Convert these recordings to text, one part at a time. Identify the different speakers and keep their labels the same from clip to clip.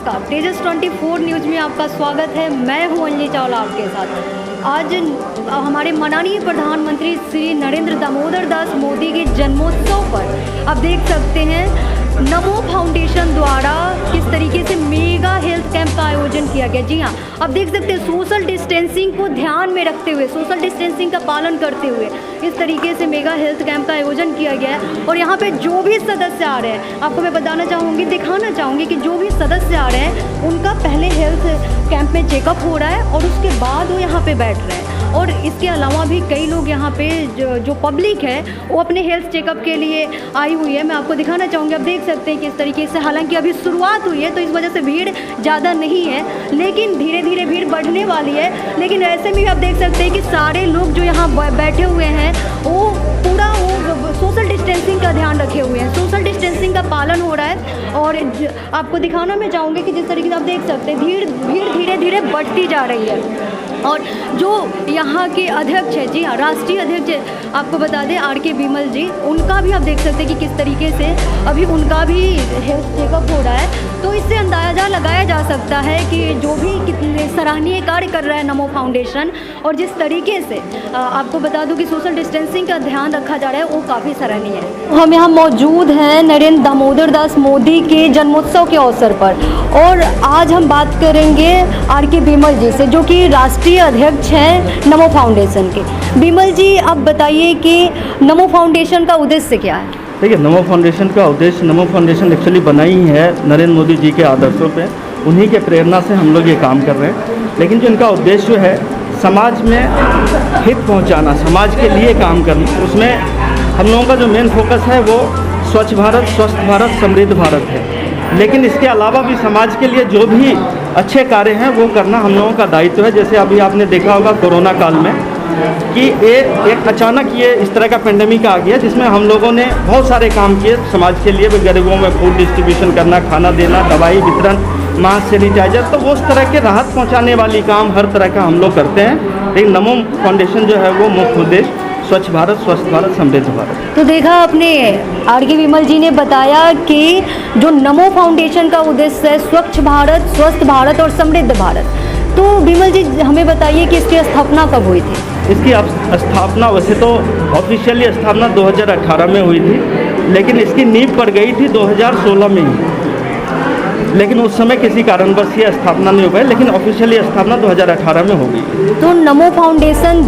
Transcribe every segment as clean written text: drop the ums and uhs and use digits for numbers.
Speaker 1: नमस्कार, तेजस 24 न्यूज़ में आपका स्वागत है। मैं हूं अंजलि चावला आपके साथ। आज हमारे माननीय प्रधानमंत्री श्री नरेंद्र दामोदर दास मोदी के जन्मोत्सव पर आप देख सकते हैं नमो फाउंडेशन द्वारा किस तरीके से मेगा हेल्थ कैंप का आयोजन किया गया। जी हाँ, आप देख सकते हैं सोशल डिस्टेंसिंग को ध्यान में रखते हुए, सोशल डिस्टेंसिंग का पालन करते हुए इस तरीके से मेगा हेल्थ कैंप का आयोजन किया गया है। और यहाँ पे जो भी सदस्य आ रहे हैं, आपको मैं बताना चाहूँगी, दिखाना चाहूँगी कि जो भी सदस्य आ रहे हैं उनका पहले हेल्थ कैंप में चेकअप हो रहा है और उसके बाद वो यहाँ पे बैठ रहे हैं। और इसके अलावा भी कई लोग यहाँ पे जो पब्लिक है वो अपने हेल्थ चेकअप के लिए आई हुई है। मैं आपको दिखाना चाहूँगी, आप देख सकते हैं कि इस तरीके से, हालांकि अभी शुरुआत हुई है तो इस वजह से भीड़ ज़्यादा नहीं है, लेकिन धीरे धीरे भीड़ बढ़ने वाली है। लेकिन ऐसे में भी आप देख सकते हैं कि सारे लोग जो यहाँ बैठे हुए हैं वो पूरा सोशल डिस्टेंसिंग का ध्यान रखे हुए हैं, सोशल डिस्टेंसिंग का पालन हो रहा है। और आपको दिखाना मैं चाहूँगी कि जिस तरीके से आप देख सकते हैं भीड़ धीरे धीरे बढ़ती जा रही है। और जो यहाँ के अध्यक्ष है, जी हाँ, राष्ट्रीय अध्यक्ष आपको बता दें R.K. विमल जी, उनका भी आप देख सकते हैं कि किस तरीके से अभी उनका भी हेल्थ चेकअप हो रहा है। तो इससे अंदाज़ा लगाया जा सकता है कि जो भी कितने सराहनीय कार्य कर रहा है नमो फाउंडेशन, और जिस तरीके से आपको बता दूं कि सोशल डिस्टेंसिंग का ध्यान रखा जा रहा है वो काफ़ी सराहनीय है। हम यहाँ मौजूद हैं नरेंद्र दामोदर दास मोदी के जन्मोत्सव के अवसर पर, और आज हम बात करेंगे R.K. विमल जी से, जो कि राष्ट्रीय अध्यक्ष हैं नमो फाउंडेशन के। विमल जी, आप बताइए कि नमो फाउंडेशन का उद्देश्य क्या है?
Speaker 2: देखिए, नमो फाउंडेशन का उद्देश्य, नमो फाउंडेशन एक्चुअली बनाई है नरेंद्र मोदी जी के आदर्शों पे, उन्हीं के प्रेरणा से हम लोग ये काम कर रहे हैं। लेकिन जो इनका उद्देश्य है समाज में हित पहुंचाना, समाज के लिए काम करना, उसमें हम लोगों का जो मेन फोकस है वो स्वच्छ भारत, स्वस्थ भारत, समृद्ध भारत है। लेकिन इसके अलावा भी समाज के लिए जो भी अच्छे कार्य हैं वो करना हम लोगों का दायित्व है। जैसे अभी आपने देखा होगा कोरोना काल में कि एक अचानक ये इस तरह का पेंडेमिक आ गया, जिसमें हम लोगों ने बहुत सारे काम किए समाज के लिए। गरीबों में फूड डिस्ट्रीब्यूशन करना, खाना देना, दवाई वितरण, मास्क, सैनिटाइजर, तो वो उस तरह के राहत पहुंचाने वाली काम हर तरह का हम लोग करते हैं। लेकिन नमो फाउंडेशन जो है वो मुख्य उद्देश्य स्वच्छ भारत, स्वस्थ भारत, समृद्ध भारत।
Speaker 1: तो देखा आपने, R.K. विमल जी ने बताया कि जो नमो फाउंडेशन का उद्देश्य है स्वच्छ भारत, स्वस्थ भारत और समृद्ध भारत। तो विमल जी हमें बताइए कि इसकी स्थापना कब हुई थी?
Speaker 2: इसकी स्थापना वैसे तो ऑफिशियली स्थापना 2018 में हुई थी, लेकिन इसकी नींव पड़ गई थी 2016 में ही। लेकिन उस समय किसी कारणवश ये स्थापना नहीं हो पाई, लेकिन ऑफिशियली स्थापना 2018 में हो गई।
Speaker 1: तो नमो फाउंडेशन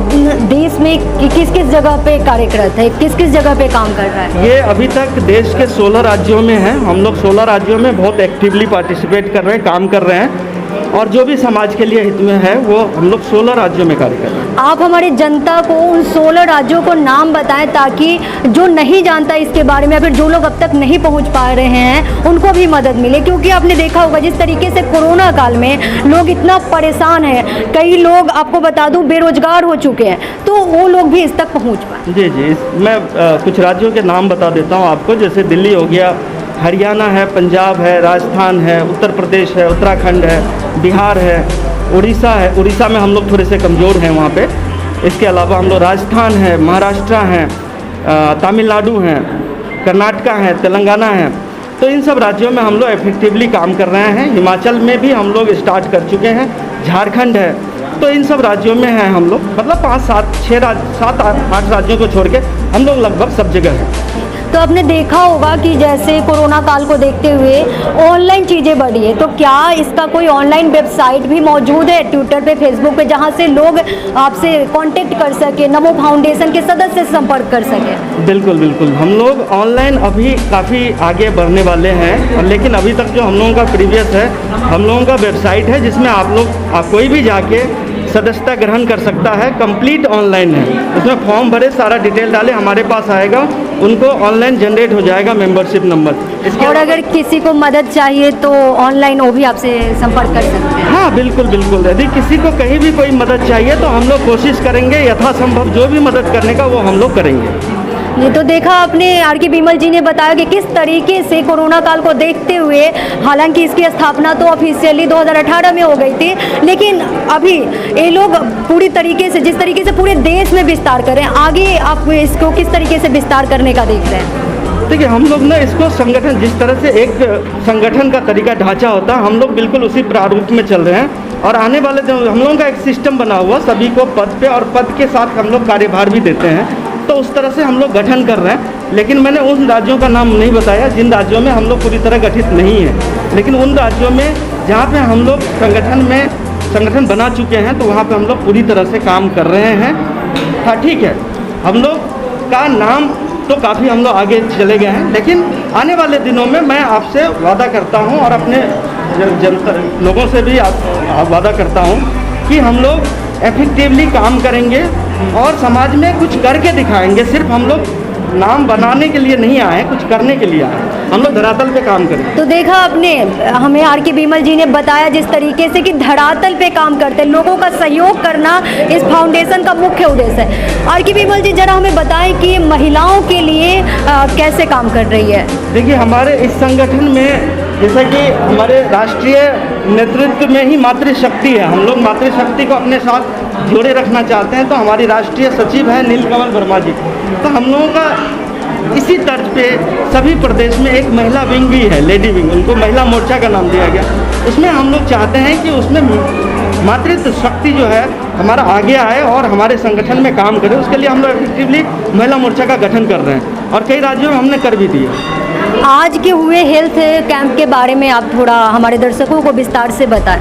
Speaker 1: देश में किस किस जगह पे कार्यरत है, किस किस जगह पे काम कर रहा है?
Speaker 2: ये अभी तक देश के 16 राज्यों में है। हम लोग 16 राज्यों में बहुत एक्टिवली पार्टिसिपेट कर रहे हैं, काम कर रहे हैं, और जो भी समाज के लिए हित में है वो हम लोग 16 राज्यों में कार्य कर रहे हैं।
Speaker 1: आप हमारे जनता को उन 16 राज्यों को नाम बताएं, ताकि जो नहीं जानता इसके बारे में या फिर जो लोग अब तक नहीं पहुंच पा रहे हैं उनको भी मदद मिले। क्योंकि आपने देखा होगा जिस तरीके से कोरोना काल में लोग इतना परेशान हैं, कई लोग आपको बता दूं बेरोजगार हो चुके हैं, तो वो लोग भी इस तक पहुँच पाए।
Speaker 2: जी जी, मैं कुछ राज्यों के नाम बता देता हूँ आपको। जैसे दिल्ली हो गया, हरियाणा है, पंजाब है, राजस्थान है, उत्तर प्रदेश है, उत्तराखंड है, बिहार है, उड़ीसा है। उड़ीसा में हम लोग थोड़े से कमज़ोर हैं वहाँ पे। इसके अलावा हम लोग राजस्थान है, महाराष्ट्र हैं, तमिलनाडु हैं, कर्नाटका है, तेलंगाना है। तो इन सब राज्यों में हम लोग इफेक्टिवली काम कर रहे हैं। हिमाचल में भी हम लोग स्टार्ट कर चुके हैं, झारखंड है। तो इन सब राज्यों में हैं हम लोग, मतलब 5, 7, 6, 7, 8 राज्यों को छोड़ के हम लोग लगभग सब जगह हैं।
Speaker 1: तो आपने देखा होगा कि जैसे कोरोना काल को देखते हुए ऑनलाइन चीज़ें बढ़ी है, तो क्या इसका कोई ऑनलाइन वेबसाइट भी मौजूद है ट्विटर पे, फेसबुक पे, जहां से लोग आपसे कांटेक्ट कर सके, नमो फाउंडेशन के सदस्य से संपर्क कर सके?
Speaker 2: बिल्कुल बिल्कुल, हम लोग ऑनलाइन अभी काफ़ी आगे बढ़ने वाले हैं, लेकिन अभी तक जो हम लोगों का प्रीवियस है, हम लोगों का वेबसाइट है जिसमें आप कोई भी जाके सदस्यता ग्रहण कर सकता है। कंप्लीट ऑनलाइन है, उसमें फॉर्म भरे, सारा डिटेल डाले, हमारे पास आएगा, उनको ऑनलाइन जनरेट हो जाएगा मेंबरशिप नंबर।
Speaker 1: और अगर किसी को मदद चाहिए तो ऑनलाइन वो भी आपसे संपर्क कर सकते हैं?
Speaker 2: हाँ बिल्कुल बिल्कुल, यदि किसी को कहीं भी कोई मदद चाहिए तो हम लोग कोशिश करेंगे यथासंभव जो भी मदद करने का वो हम लोग करेंगे।
Speaker 1: ये तो देखा आपने, R.K. विमल जी ने बताया कि किस तरीके से कोरोना काल को देखते हुए, हालांकि इसकी स्थापना तो ऑफिशियली 2018 में हो गई थी, लेकिन अभी ये लोग पूरी तरीके से, जिस तरीके से पूरे देश में विस्तार कर रहे हैं, आगे आप इसको किस तरीके से विस्तार करने का देख रहे हैं?
Speaker 2: देखिए, हम लोग ना इसको संगठन, जिस तरह से एक संगठन का तरीका ढांचा होता है, हम लोग बिल्कुल उसी प्रारूप में चल रहे हैं। और आने वाले दिन हम लोगों का एक सिस्टम बना हुआ, सभी को पद पे और पद के साथ हम लोग कार्यभार भी देते हैं, तो उस तरह से हम लोग गठन कर रहे हैं। लेकिन मैंने उन राज्यों का नाम नहीं बताया जिन राज्यों में हम लोग पूरी तरह गठित नहीं हैं, लेकिन उन राज्यों में जहाँ पे हम लोग संगठन बना चुके हैं, तो वहाँ पे हम लोग पूरी तरह से काम कर रहे हैं। हाँ, ठीक है, हम लोग का नाम तो काफ़ी हम लोग आगे चले गए हैं, लेकिन आने वाले दिनों में मैं आपसे वादा करता हूं और अपने जनता लोगों से भी वादा करता हूं कि हम लोग एफेक्टिवली काम करेंगे और समाज में कुछ करके दिखाएंगे। सिर्फ हम लोग नाम बनाने के लिए नहीं आए, कुछ करने के लिए आए। हम लोग धरातल पे काम करें।
Speaker 1: तो देखा आपने, हमें आर के बिमल जी ने बताया जिस तरीके से कि धरातल पे काम करते हैं, लोगों का सहयोग करना इस फाउंडेशन का मुख्य उद्देश्य है। आर के बिमल जी, जरा हमें बताएं कि महिलाओं के लिए कैसे काम कर रही है।
Speaker 2: देखिए, हमारे इस संगठन में जैसा कि हमारे राष्ट्रीय नेतृत्व में ही मातृशक्ति है, हम लोग मातृशक्ति को अपने साथ जोड़े रखना चाहते हैं। तो हमारी राष्ट्रीय सचिव है नीलकमल वर्मा जी। तो हम लोगों का इसी तर्ज पे सभी प्रदेश में एक महिला विंग भी है, लेडी विंग, उनको महिला मोर्चा का नाम दिया गया। उसमें हम लोग चाहते हैं कि उसमें मातृत्व शक्ति जो है हमारा आगे आए और हमारे संगठन में काम करे। उसके लिए हम लोग इफेक्टिवली महिला मोर्चा का गठन कर रहे हैं और कई राज्यों में हमने कर भी दिया।
Speaker 1: आज के हुए हेल्थ कैंप के बारे में आप थोड़ा हमारे दर्शकों को विस्तार से बताएं।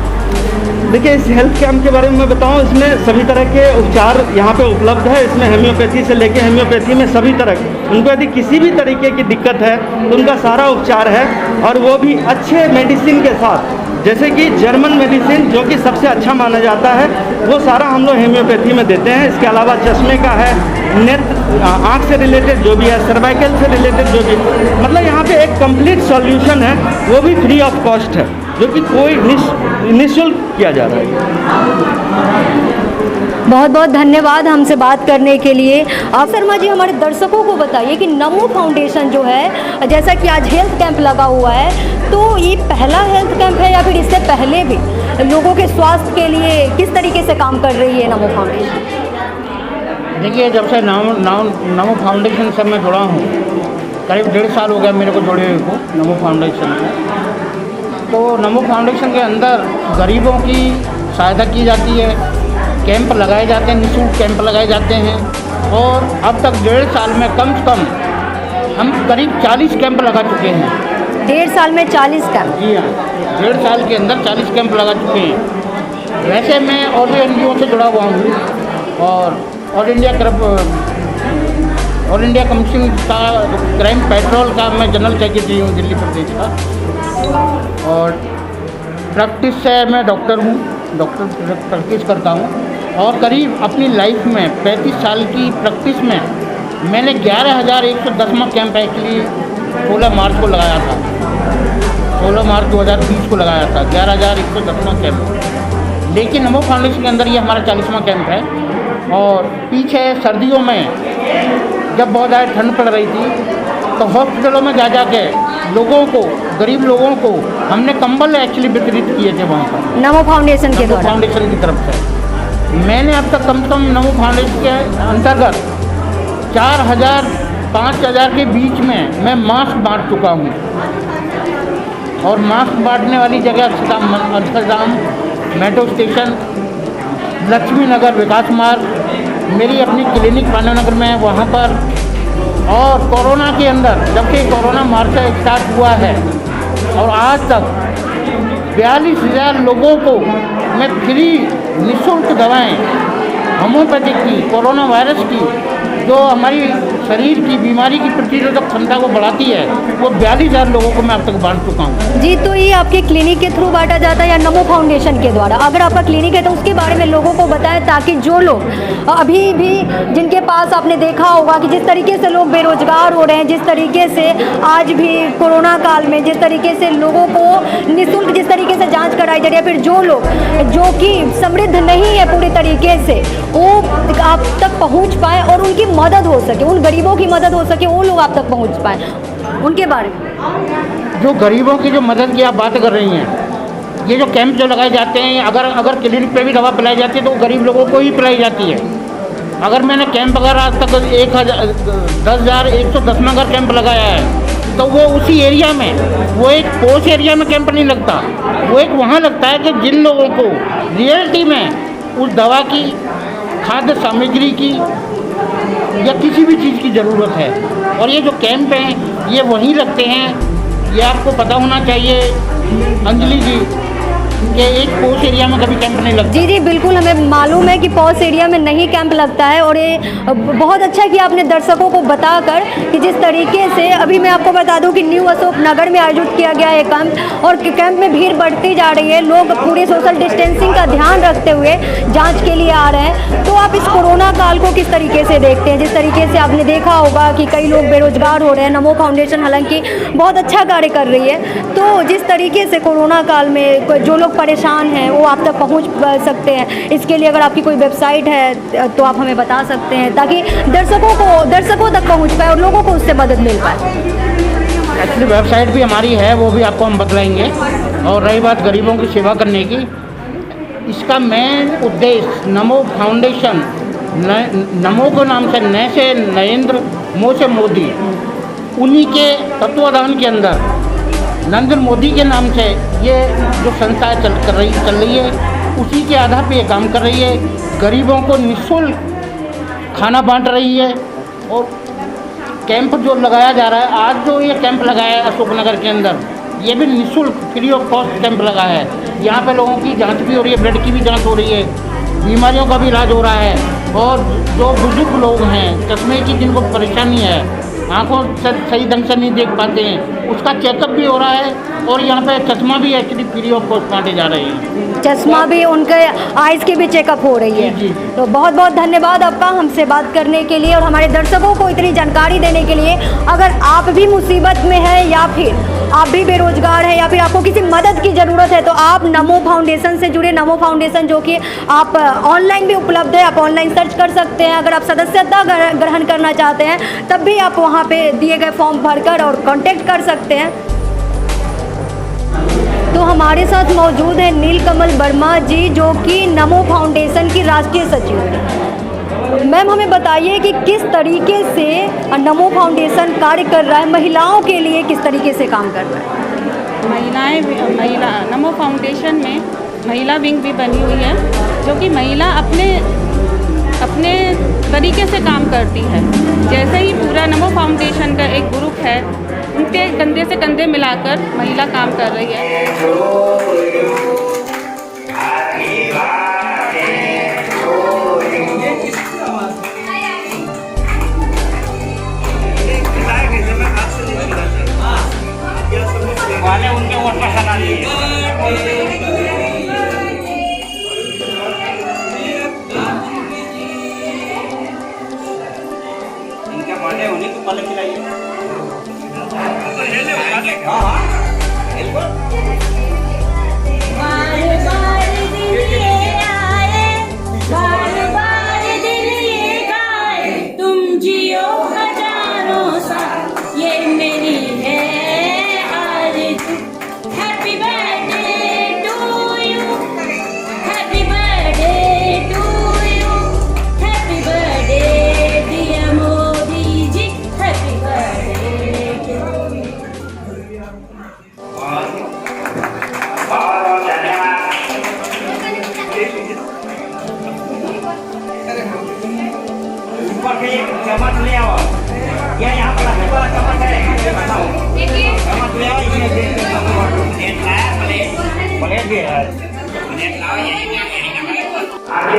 Speaker 2: देखिए, इस हेल्थ कैंप के बारे में मैं बताऊं, इसमें सभी तरह के उपचार यहाँ पे उपलब्ध है। इसमें होम्योपैथी से लेके होम्योपैथी में सभी तरह, उनको यदि किसी भी तरीके की दिक्कत है तो उनका सारा उपचार है, और वो भी अच्छे मेडिसिन के साथ। जैसे कि जर्मन मेडिसिन जो कि सबसे अच्छा माना जाता है, वो सारा हम लोग होम्योपैथी में देते हैं। इसके अलावा चश्मे का है, नेत्र आँख से रिलेटेड जो भी है, सर्वाइकल से रिलेटेड जो भी, मतलब यहाँ पे एक कंप्लीट सॉल्यूशन है, वो भी फ्री ऑफ कॉस्ट है, जो कि कोई निःशुल्क किया जा रहा है।
Speaker 1: बहुत बहुत धन्यवाद हमसे बात करने के लिए। आप शर्मा जी, हमारे दर्शकों को बताइए कि नमो फाउंडेशन जो है, जैसा कि आज हेल्थ कैंप लगा हुआ है, तो ये पहला हेल्थ कैंप है या फिर इससे पहले भी लोगों के स्वास्थ्य के लिए किस तरीके से काम कर रही है नमो फाउंडेशन?
Speaker 3: देखिए, जब से नमो फाउंडेशन से मैं जुड़ा हूँ, करीब 1.5 साल हो गया मेरे को जुड़े हुए को नमो फाउंडेशन में। तो नमो फाउंडेशन के अंदर गरीबों की सहायता की जाती है, कैंप लगाए जाते हैं, निःशुल्क कैंप लगाए जाते हैं। और अब तक 1.5 साल में कम से कम हम करीब 40 कैंप लगा चुके हैं।
Speaker 1: 1.5 साल में 40 कैंप?
Speaker 3: जी हाँ, 1.5 साल के अंदर 40 कैंप लगा चुके हैं। वैसे मैं और भी NGO से जुड़ा हुआ हूँ, और ऑल इंडिया कमीशन का क्राइम पेट्रोल का मैं जनरल सेक्रेटरी हूँ दिल्ली प्रदेश का। और प्रैक्टिस से मैं डॉक्टर हूँ, डॉक्टर प्रैक्टिस करता हूँ। और करीब अपनी लाइफ में 35 साल की प्रैक्टिस में मैंने 11,110वां कैंप एक्चुअली 16 मार्च को लगाया था, 16 मार्च 2020 को लगाया था 11,110वां कैंप। लेकिन नमो फाउंडेशन के अंदर ये हमारा 40वां कैंप है। और पीछे सर्दियों में जब बहुत ज़्यादा ठंड पड़ रही थी, तो हॉस्पिटलों में जा के लोगों को, गरीब लोगों को हमने कंबल एक्चुअली वितरित किए थे वहाँ पर
Speaker 1: नमो फाउंडेशन के द्वारा।
Speaker 3: फाउंडेशन की तरफ से मैंने अब तक कम से कम नमो फाउंडेशन के अंतर्गत 4,000 5,000 के बीच में मैं मास्क बांट चुका हूँ। और मास्क बांटने वाली जगह अक्षरधाम, मेट्रो स्टेशन, लक्ष्मी नगर, विकास मार्ग, मेरी अपनी क्लिनिक पांडवनगर में है, वहाँ पर। और कोरोना के अंदर, जब से कोरोना मार्च से स्टार्ट हुआ है और आज तक 42,000 लोगों को मैं फ्री निःशुल्क दवाएं होम्योपैथिक की, कोरोना वायरस की, जो हमारी शरीर की बीमारी की प्रतिरोधक क्षमता को बढ़ाती है, वो 42,000 लोगों को मैं अब तक बांट चुका हूँ।
Speaker 1: जी, तो ये आपके क्लिनिक के थ्रू बांटा जाता है या नमो फाउंडेशन के द्वारा? अगर आपका क्लिनिक है तो उसके बारे में लोगों को बताएं, ताकि जो लोग अभी भी, जिनके पास आपने देखा होगा कि जिस तरीके से लोग बेरोजगार हो रहे हैं, जिस तरीके से आज भी कोरोना काल में जिस तरीके से लोगों को निःशुल्क जिस तरीके से जाँच कराई जा रही है, फिर जो लोग जो कि समृद्ध नहीं है पूरी तरीके से, वो आप तक पहुँच पाए और उनकी मदद हो सके, उन गरीबों की मदद हो सके, वो लोग आप तक पहुंच पाए, उनके बारे में।
Speaker 3: जो गरीबों की जो मदद की आप बात कर रही हैं, ये जो कैंप जो लगाए जाते हैं, अगर क्लिनिक पे भी दवा पिलाई जाती है तो गरीब लोगों को ही पिलाई जाती है। अगर मैंने कैंप अगर आज तक 10,110 में अगर कैंप लगाया है तो वो उसी एरिया में, वो एक पोस्ट एरिया में कैंप नहीं लगता, वो एक वहाँ लगता है कि जिन लोगों को रियलिटी में उस दवा की, खाद्य सामग्री की या किसी भी चीज़ की ज़रूरत है। और ये जो कैंप हैं ये वहीं लगते हैं। ये आपको पता होना चाहिए अंजलि जी कि एक पोस्ट एरिया में कभी कैंप नहीं लगता।
Speaker 1: जी जी बिल्कुल, हमें मालूम है कि पोस्ट एरिया में नहीं कैंप लगता है। और ये बहुत अच्छा किया आपने दर्शकों को बताकर कि जिस तरीके से अभी मैं आपको बता दूं कि न्यू अशोक नगर में आयोजित किया गया है कैंप, और कैंप में भीड़ बढ़ती जा रही है। लोग पूरे सोशल डिस्टेंसिंग का ध्यान रखते हुए जाँच के लिए आ रहे हैं। तो आप इस कोरोना काल को किस तरीके से देखते हैं? जिस तरीके से आपने देखा होगा कि कई लोग बेरोजगार हो रहे हैं, नमो फाउंडेशन हालांकि बहुत अच्छा कार्य कर रही है। तो जिस तरीके से कोरोना काल में जो लोग परेशान हैं वो आप तक पहुंच सकते हैं, इसके लिए अगर आपकी कोई वेबसाइट है तो आप हमें बता सकते हैं ताकि दर्शकों तक पहुंच पाए और लोगों को उससे मदद मिल पाए।
Speaker 3: एक्चुअली वेबसाइट भी हमारी है, वो भी आपको हम बतलाएंगे। और रही बात गरीबों की सेवा करने की, इसका मेन उद्देश्य नमो फाउंडेशन, नमो के नाम से न से नरेंद्र, मो से मोदी, उन्हीं के तत्वाधान के अंदर नरेंद्र मोदी के नाम से ये जो संस्था चल रही है, उसी के आधार पे ये काम कर रही है। गरीबों को निःशुल्क खाना बांट रही है। और कैंप जो लगाया जा रहा है, आज जो ये कैंप लगाया है अशोकनगर के अंदर, ये भी निःशुल्क फ्री ऑफ कॉस्ट कैंप लगा है। यहाँ पे लोगों की जांच भी हो रही है, ब्लड की भी जांच हो रही है, बीमारियों का भी इलाज हो रहा है। और जो बुजुर्ग लोग हैं, चश्मे की जिनको परेशानी है, आँखों से सही ढंग से नहीं देख पाते हैं, उसका चेकअप भी हो रहा है। और यहाँ पे चश्मा भी एक्चुअली फ्री ऑफ कॉस्ट बांटे जा रहे हैं।
Speaker 1: चश्मा भी, उनके आइज़ की भी चेकअप हो रही है।
Speaker 3: जी।
Speaker 1: तो बहुत बहुत धन्यवाद आपका हमसे बात करने के लिए और हमारे दर्शकों को इतनी जानकारी देने के लिए। अगर आप भी मुसीबत में हैं या फिर आप भी बेरोजगार हैं या फिर आपको किसी मदद की ज़रूरत है तो आप नमो फाउंडेशन से जुड़े। नमो फाउंडेशन जो कि आप ऑनलाइन भी उपलब्ध है, आप ऑनलाइन सर्च कर सकते हैं। अगर आप सदस्यता ग्रहण करना चाहते हैं तब भी आप वहाँ पे दिए गए फॉर्म भरकर और कांटेक्ट कर सकते हैं। तो हमारे साथ मौजूद है नीलकमल वर्मा जी जो कि नमो फाउंडेशन की राष्ट्रीय सचिव है। मैम हमें बताइए कि किस तरीके से नमो फाउंडेशन कार्य कर रहा है, महिलाओं के लिए किस तरीके से काम कर रहा है?
Speaker 4: महिला नमो फाउंडेशन में महिला विंग भी बनी हुई है जो कि महिला अपने तरीके से काम करती है। जैसे ही पूरा नमो फाउंडेशन का एक ग्रुप है, उनके कंधे से कंधे मिलाकर महिला काम कर रही है।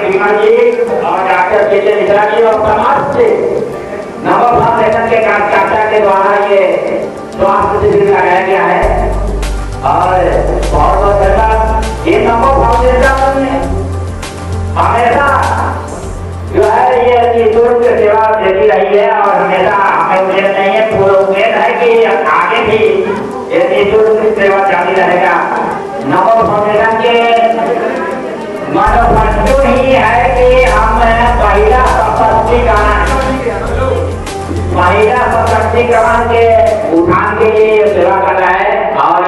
Speaker 5: बीमा जी और डॉक्टर के मिश्रा जी और समाज से नमो फाउंडेशन के कार्यकर्ता के द्वारा ये स्वास्थ्य शिविर लगाया गया है। और बहुत बहुत धन्यवाद। ये नमो फाउंडेशन हमेशा जो है ये निःशुल्क सेवा देती रही है और हमेशा हमें उम्मीद नहीं है, पूरी उम्मीद है कि आगे भी ये निःशुल्क सेवा जारी रहेगा। नमो फाउंडेशन के मनोबल ही है कि हम महिला सशक्तिकरण के उठान के लिए सेवा कर रहा है और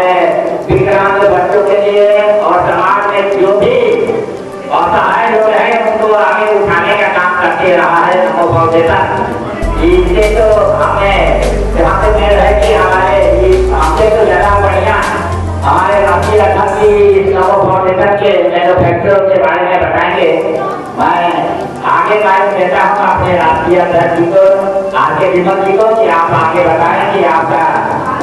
Speaker 5: विकलांग बच्चों के लिए और समाज में जो भी असहाय लोग हैं उनको आगे उठाने का काम करते दे रहा है नमो फाउंडेशन। इससे तो हमें जहाँ पे मेल है कि हमारे हमसे तो ज़्यादा बढ़िया हमारे राष्ट्रीय अध्यक्ष जी नमो फाउंडेशन के मैन्युफैक्चरर के बारे में बताएंगे। मैं आगे माइक देता हूँ अपने राष्ट्रीय अध्यक्ष जी को, आगे विमल जी को, कि आप आगे बताएं कि आपका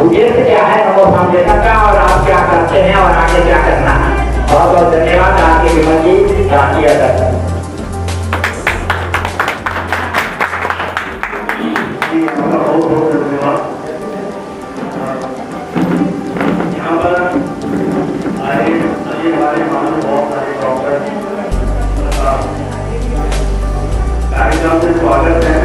Speaker 5: उद्देश्य क्या है नमो फाउंडेशन का और आप क्या करते हैं और आगे क्या करना है। बहुत बहुत धन्यवाद आगे विमल जी, राष्ट्रीय अध्यक्ष।
Speaker 6: बहुत बहुत धन्यवाद। यहाँ पर आए सभी हमारे मानव बहुत सारे डॉक्टर कार्यक्रम से स्वागत है।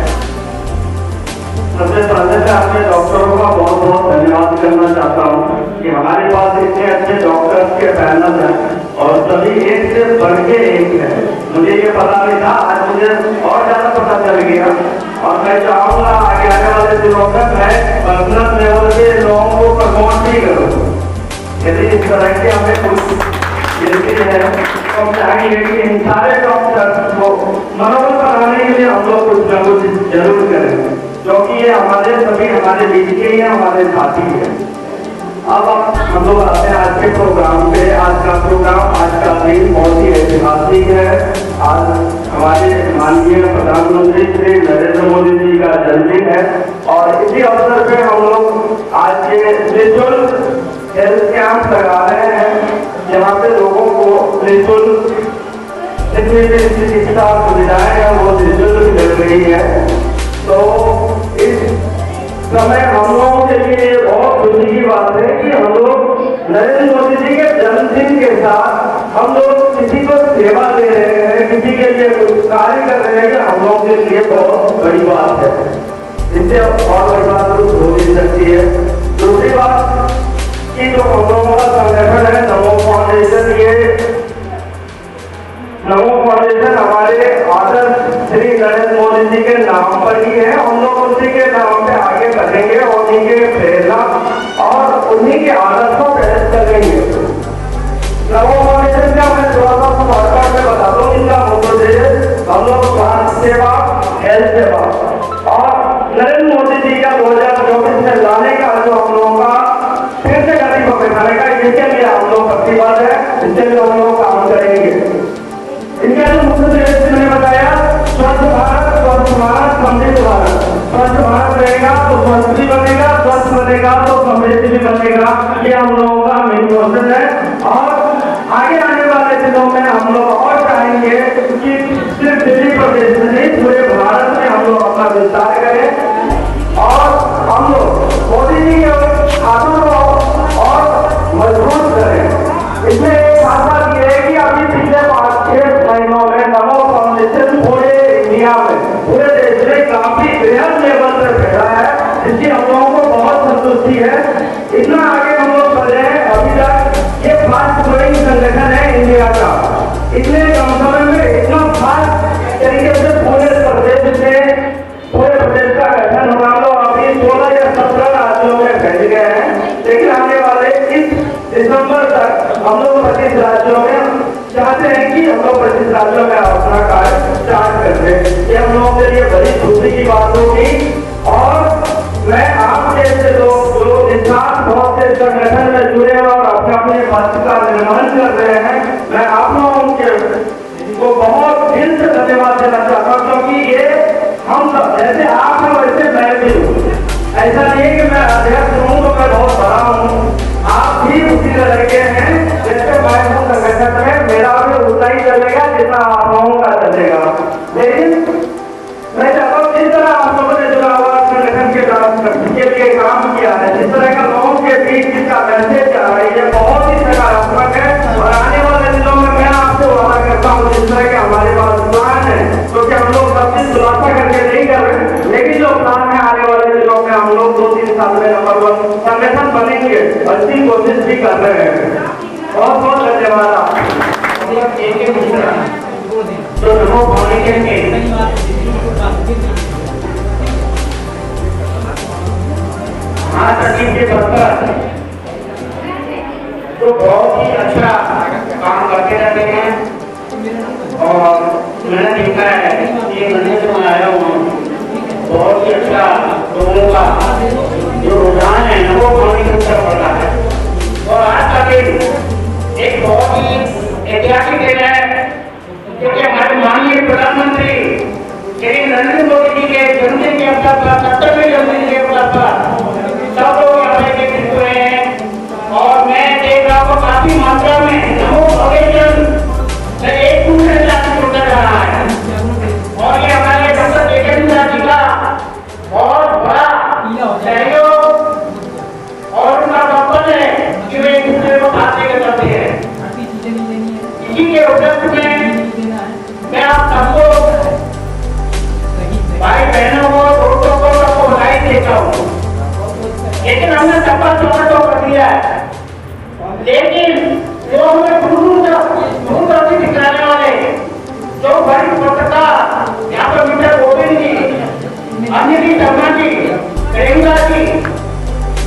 Speaker 6: सबसे पहले मैं अपने डॉक्टरों का बहुत बहुत धन्यवाद करना चाहता हूँ कि हमारे पास इतने अच्छे डॉक्टर्स के पैनल हैं और सभी एक से बढ़ के एक है। मुझे ये पता नहीं था, आज मुझे और ज़्यादा पता चल गया और मैं चाहूँगा आगे आने वाले दिनों में मैं पर्सनल लेवल पे लोगों को प्रमोट भी करूँ। यदि इस तरह की हमें कुछ मिलती है तो हम चाहेंगे कि इन सारे डॉक्टर्स को मनोबल बढ़ाने के लिए हम लोग कुछ न कुछ जरूर करें, क्योंकि ये हमारे बीच के ही हैं, हमारे साथी हैं। अब हम लोग आते हैं आज के प्रोग्राम पे। आज का प्रोग्राम, आज का दिन बहुत ही ऐतिहासिक है। आज हमारे माननीय प्रधानमंत्री श्री नरेंद्र मोदी जी का जन्मदिन है और इसी अवसर पे हम लोग आज के निःशुल्क हेल्थ कैंप लगा रहे हैं, जहाँ पे लोगों को निःशुल्क जितनी भी चिकित्सा सुविधाएं हैं वो निःशुल्क मिल रही है। तो इस समय हम लोगों के लिए बहुत खुशी की बात है कि हम लोग नरेंद्र मोदी जी के जन्मदिन के साथ हम लोग किसी को सेवा दे रहे हैं, किसी के लिए कुछ कार्य कर रहे हैं, कि हम लोगों के लिए बहुत बड़ी बात है। इससे और बड़ी बात कुछ हो नहीं सकती है। दूसरी बात कि जो हम लोगों का संगठन है नमो फाउंडेशन, ये नमो फाउंडेशन हमारे आदर्श श्री नरेंद्र मोदी जी के नाम पर ही है। हम लोग उसी के नाम पे आगे बढ़ेंगे, उन्हीं के प्रेरणा और उन्हीं के आदर्शों पे चलेंगे। नमो फाउंडेशन का मैं थोड़ा सा शॉर्टकट में बता दूं, इनका उद्देश्य हम लोग स्वास्थ्य सेवा, हेल्थ सेवा और नरेंद्र मोदी जी का 2024 में लाने का जो हम लोगों का फिर से गति को बैठाने का, इसके लिए हम लोग प्रतिबद्ध है, इसके लिए हम लोग काम करेंगे। इनका जो मुख्य उद्देश्य मैंने बताया, स्वच्छ भारत समृद्ध भारत। स्वच्छ भारत रहेगा तो स्वस्थ भी बनेगा, स्वस्थ बनेगा तो समृद्ध भी बनेगा। ये हम लोगों का मेन क्वेश्चन है और आगे आने वाले दिनों में हम लोग और चाहेंगे कि सिर्फ दिल्ली प्रदेश में नहीं, पूरे भारत में हम लोग अपना विस्तार करें और हम लोग मोदी जी के हाथों को और मजबूत करें। इसमें एक बात ये है कि अभी पिछले 5-6 महीनों में नमो फाउंडेशन पूरे इंडिया में, पूरे देश में काफी बेहद लेवल पर फैला है, जिसकी हम लोगों को बहुत संतुष्टि है। इतना आगे हम लोग बढ़े हैं। अभी तक ये फास्ट ग्रोइंग संगठन है इंडिया का। इतने कम समय में इतना फास्ट तरीके से पूरे प्रदेश का गठन होना, लोग अभी 16 या 17 राज्यों में फैल गए हैं, लेकिन आने वाले इस दिसंबर तक हम लोग 25 राज्यों में चाहते हैं कि हम लोग 25 राज्यों में अपना कार्य स्टार्ट कर दें। ये हम लोगों के लिए बड़ी खुशी की बात होगी और मैं आप जैसे लोग जो इंसान बहुत से संगठन में जुड़े और अपने अपने पद का निर्माण कर रहे हैं, मैं आप लोगों के को बहुत दिल से धन्यवाद देना चाहता हूँ, क्योंकि ये हम सब जैसे आप हैं वैसे मैं भी हूँ। ऐसा नहीं है कि मैं अध्यक्ष हूँ तो मैं बहुत बड़ा हूँ, आप भी उसी तरह के हैं जैसे मैं हूँ संगठन में। मेरा भी उतना ही चलेगा जितना आप लोगों का चलेगा, लेकिन मैं चाहता हूँ जिस तरह आप लोगों ने जुड़ा हुआ संगठन के लिए काम किया है, जिस तरह का लोगों के बीच जिसका मैसेज आ रहा है, ये बहुत ही सकारात्मक है। और आने वाले दिनों में मैं आपसे वादा करता हूँ, जिस तरह के हमारे पास प्लान है, क्योंकि हम लोग सब चीज खुलासा करके नहीं कर रहे, लेकिन जो प्लान है आने वाले दिनों में हम लोग 2-3 साल में नंबर 1 संगठन बनेंगे, अच्छी कोशिश भी कर रहे हैं। बहुत बहुत धन्यवाद। जो नमो फाउंडेशन के महासचिव के पद पर तो बहुत ही अच्छा काम करते रहते हैं और मैंने देखा है कि नरेंद्र
Speaker 5: का लोगों का जो रुझान है नमो फाउंडेशन की तरफ बढ़ा है। और आज का दिन एक बहुत ही ऐतिहासिक दिन है, क्योंकि हमारे माननीय प्रधानमंत्री श्री नरेंद्र मोदी जी के जन्मदिन के अवसर पर, 70वें जन्मदिन के अवसर पर सब लोग यहाँ पे एकत्रित हुए हैं। और मैं देख रहा हूँ काफी मात्रा में नमो फाउंडेशन एक दूसरे से आगे जुड़ता जा रहा है। और ये हमारे डॉक्टर तेजेंद्र जी का बहुत बड़ा सहयोग और उनका कर्तव्य है कि वे एक दूसरे को साथ लेकर चलते हैं। इसी के उपलक्ष्य में मैं आप सबको, भाई बहनों को, दोस्तों को, सबको बधाई देता हूँ। लेकिन हमने सबका स्वागत तो कर दिया है, लेकिन जो हमें दूर से दिखाने वाले जो बड़ी पत्रकार यहाँ पर मिस्टर गोविंद जी, अंजलि शर्मा जी, प्रेमदा जी,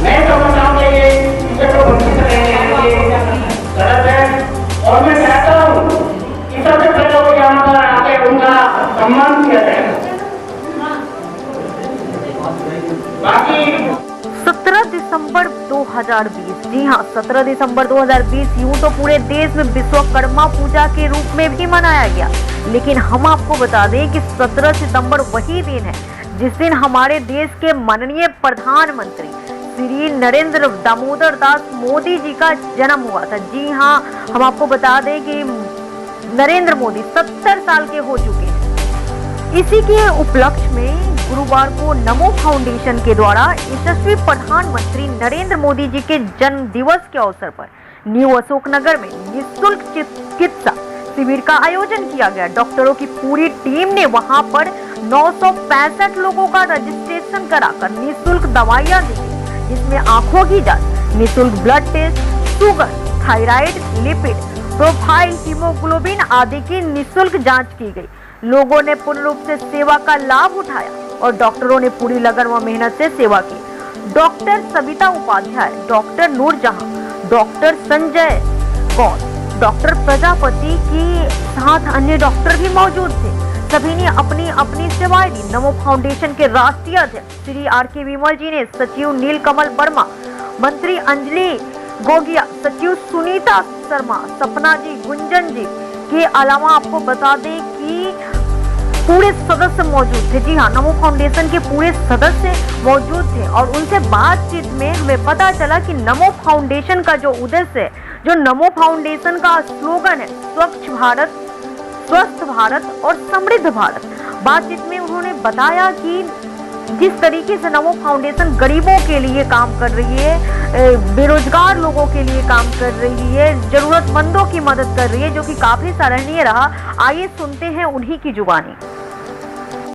Speaker 5: मैं समझता हूँ कि ये तो वंचित रहेंगे, गलत है। और मैं चाहता हूँ कि सबसे पहले वो यहाँ पर आके उनका सम्मान किया जाए। बाकी
Speaker 1: 17 दिसंबर 2020, जी हाँ 17 दिसंबर 2020 यूं तो पूरे देश में विश्वकर्मा पूजा के रूप में भी मनाया गया, लेकिन हम आपको बता दें कि 17 सितंबर वही दिन है जिस दिन हमारे देश के माननीय प्रधानमंत्री श्री नरेंद्र दामोदर दास मोदी जी का जन्म हुआ था। जी हाँ, हम आपको बता दें कि नरेंद्र मोदी 70 साल के हो चुके हैं। इसी के उपलक्ष्य में गुरुवार को नमो फाउंडेशन के द्वारा यशस्वी प्रधानमंत्री नरेंद्र मोदी जी के जन्म दिवस के अवसर पर न्यू अशोकनगर में निःशुल्क चिकित्सा शिविर का आयोजन किया गया। डॉक्टरों की पूरी टीम ने वहां पर 965 लोगों का रजिस्ट्रेशन कराकर निःशुल्क दवाइयां दी, जिसमें आंखों की जांच, निःशुल्क blood test, sugar, thyroid, lipid profile, haemoglobin आदि की निःशुल्क जांच की गई। लोगों ने पूर्ण रूप से सेवा का लाभ उठाया और डॉक्टरों ने पूरी लगन व मेहनत से सेवा की। Doctor Savita Upadhyay, doctor Noorjahan, doctor Sanjay Kaur, doctor Prajapati के साथ अन्य डॉक्टर भी मौजूद थे। सभी ने अपनी अपनी सेवाएं दी। नमो फाउंडेशन के राष्ट्रीय अध्यक्ष श्री आर.के. विमल जी ने, सचिव नीलकमल वर्मा, मंत्री अंजलि गोगिया, सचिव सुनीता शर्मा, सपना जी, गुंजन जी के अलावा आपको बता दें कि पूरे सदस्य मौजूद थे। जी हाँ, नमो फाउंडेशन के पूरे सदस्य मौजूद थे और उनसे बातचीत में हमें पता चला कि नमो फाउंडेशन का जो उद्देश्य है, जो नमो फाउंडेशन का स्लोगन है, स्वच्छ भारत, स्वस्थ भारत और समृद्ध भारत। बातचीत में उन्होंने बताया कि जिस तरीके से नमो फाउंडेशन गरीबों के लिए काम कर रही है, बेरोजगार लोगों के लिए काम कर रही है, जरूरतमंदों की मदद कर रही है, जो कि काफी सराहनीय रहा। आइए सुनते हैं उन्हीं की जुबानी।